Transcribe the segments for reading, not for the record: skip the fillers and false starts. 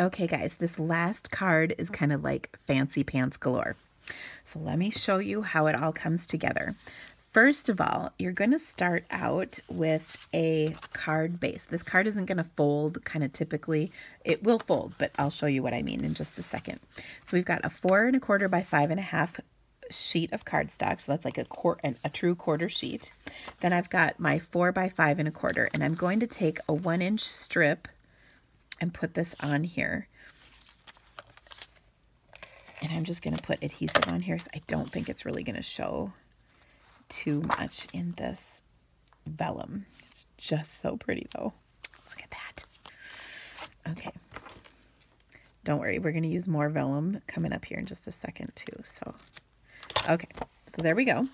Okay, guys, this last card is kind of like fancy pants galore. So let me show you how it all comes together. First of all, you're going to start out with a card base. This card isn't going to fold kind of typically. It will fold, but I'll show you what I mean in just a second. So we've got a 4 1/4 by 5 1/2 sheet of cardstock. So that's like a true quarter sheet. Then I've got my 4 by 5 1/4, and I'm going to take a 1-inch strip and put this on here. And I'm just going to put adhesive on here, so I don't think it's really going to show too much in this vellum. It's just so pretty though. Look at that. Okay. Don't worry, we're going to use more vellum coming up here in just a second too. So, okay. So there we go.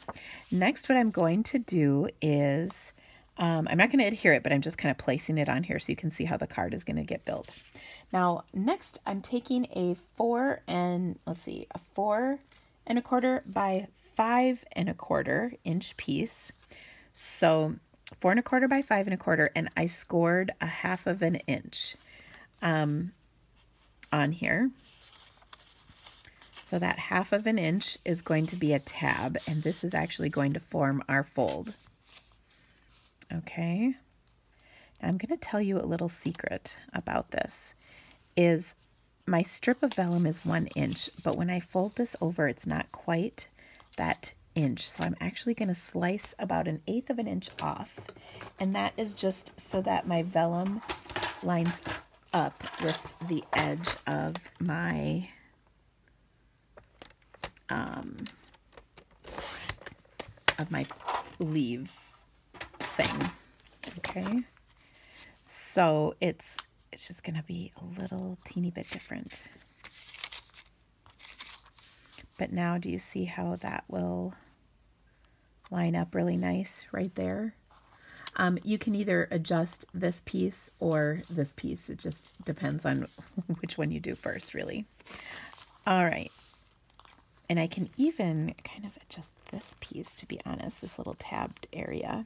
Next, what I'm going to do is, I'm not going to adhere it, but I'm just kind of placing it on here so you can see how the card is going to get built. Now, next, I'm taking a 4 1/4 by 5 1/4 inch piece. So 4 1/4 by 5 1/4, and I scored a 1/2 inch on here. So that 1/2 inch is going to be a tab, and this is actually going to form our fold. Okay. Now I'm going to tell you a little secret about this. Is my strip of vellum is 1 inch, but when I fold this over, it's not quite that inch. So I'm actually going to slice about 1/8 inch off. And that is just so that my vellum lines up with the edge of my leaf thing. Okay. So it's just going to be a little teeny bit different. But now do you see how that will line up really nice right there? You can either adjust this piece or this piece. It just depends on which one you do first, really. All right. And I can even kind of adjust this piece, to be honest, this little tabbed area.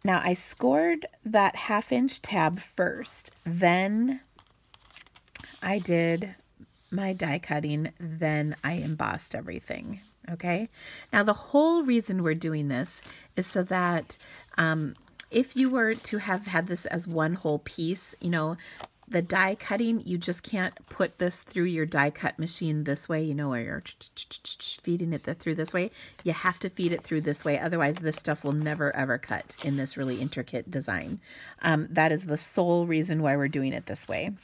Now I scored that 1/2 inch tab first, then I did my die cutting, then I embossed everything. Okay. Now the whole reason we're doing this is so that if you were to have had this as one whole piece, you know, the die cutting, you just can't put this through your die cut machine this way, you know, where you're feeding it through this way. You have to feed it through this way. Otherwise, this stuff will never, ever cut in this really intricate design. That is the sole reason why we're doing it this way.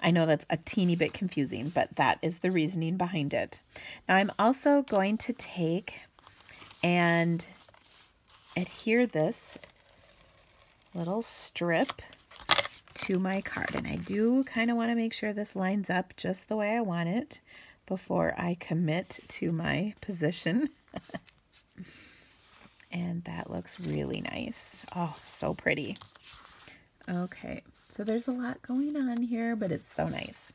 I know that's a teeny bit confusing, but that is the reasoning behind it. Now, I'm also going to take and adhere this little strip to my card, and I do kind of want to make sure this lines up just the way I want it before I commit to my position. And that looks really nice. Oh, so pretty. Okay, so there's a lot going on here, but it's so nice.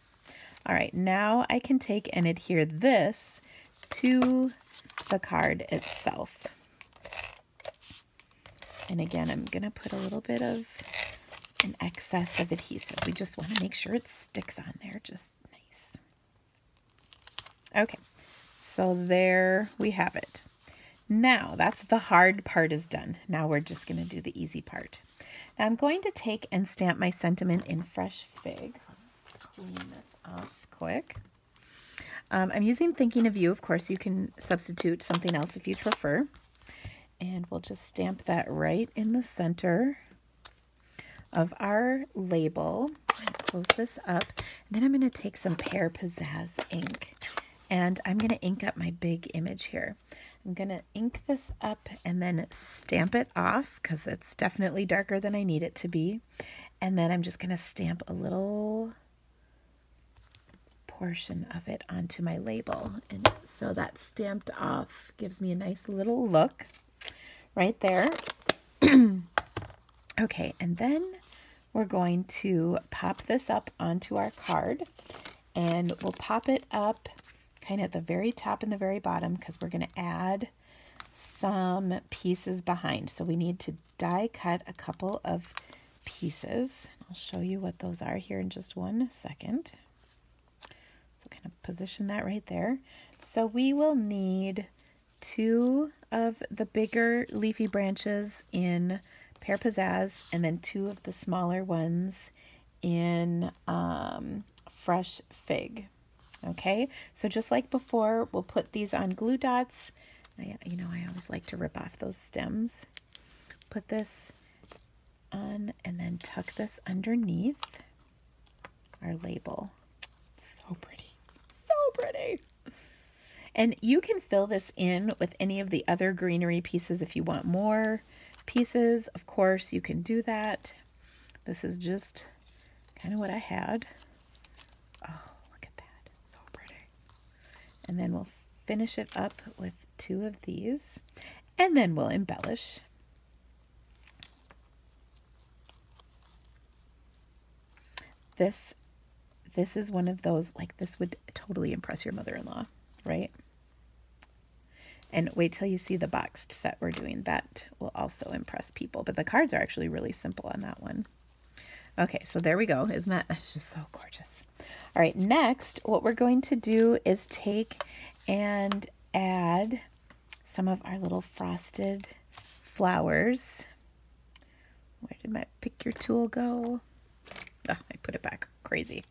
All right, now I can take and adhere this to the card itself. And again, I'm gonna put a little bit of an excess of adhesive. We just want to make sure it sticks on there just nice. Okay, so there we have it. Now that's the hard part is done. Now we're just going to do the easy part. Now I'm going to take and stamp my sentiment in Fresh Fig. Clean this off quick. I'm using Thinking of You. Of course, you can substitute something else if you prefer. And we'll just stamp that right in the center of our label. Close this up. And then I'm going to take some Pear Pizzazz ink, and I'm going to ink up my big image here. I'm going to ink this up and then stamp it off because it's definitely darker than I need it to be. And then I'm just going to stamp a little portion of it onto my label. And so that stamped off gives me a nice little look right there. Okay, and then we're going to pop this up onto our card, and we'll pop it up kind of at the very top and the very bottom because we're going to add some pieces behind. So we need to die cut a couple of pieces. I'll show you what those are here in just one second. So kind of position that right there. So we will need 2 of the bigger leafy branches in Pear Pizzazz and then 2 of the smaller ones in Fresh Fig. Okay, so just like before, we'll put these on glue dots. I always like to rip off those stems. Put this on and then tuck this underneath our label. It's so pretty, so pretty. And you can fill this in with any of the other greenery pieces if you want more pieces. Of course, you can do that. This is just kind of what I had. Oh, look at that. It's so pretty. And then we'll finish it up with 2 of these. And then we'll embellish. This is one of those, like, this would totally impress your mother-in-law, right? And wait till you see the boxed set we're doing. That will also impress people. But the cards are actually really simple on that one. Okay, so there we go. That's just so gorgeous. All right, next, what we're going to do is take and add some of our little frosted flowers. Where did my pick your tool go? Oh, I put it back. Crazy.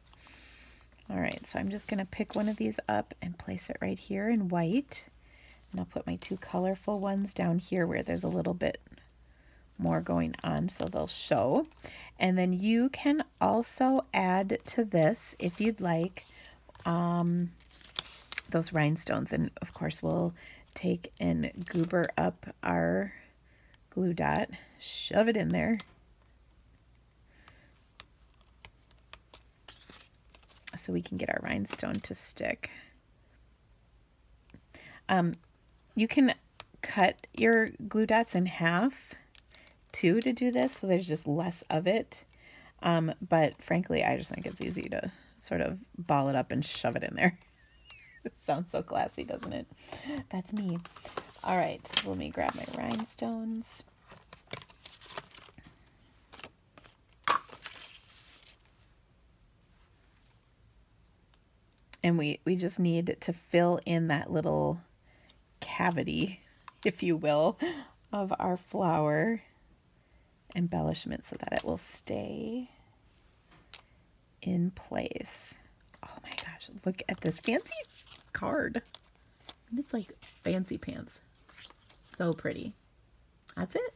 All right, so I'm just going to pick one of these up and place it right here in white. And I'll put my 2 colorful ones down here where there's a little bit more going on, so they'll show. And then you can also add to this, if you'd like, those rhinestones. And of course, we'll take and goober up our glue dot, shove it in there. So we can get our rhinestone to stick. You can cut your glue dots in half too to do this, so there's just less of it. But frankly, I just think it's easy to sort of ball it up and shove it in there. It sounds so classy, doesn't it? That's me. All right, let me grab my rhinestones. And we just need to fill in that little cavity, if you will, of our flower embellishment so that it will stay in place. Oh my gosh, look at this fancy card. It's like fancy pants. So pretty. That's it.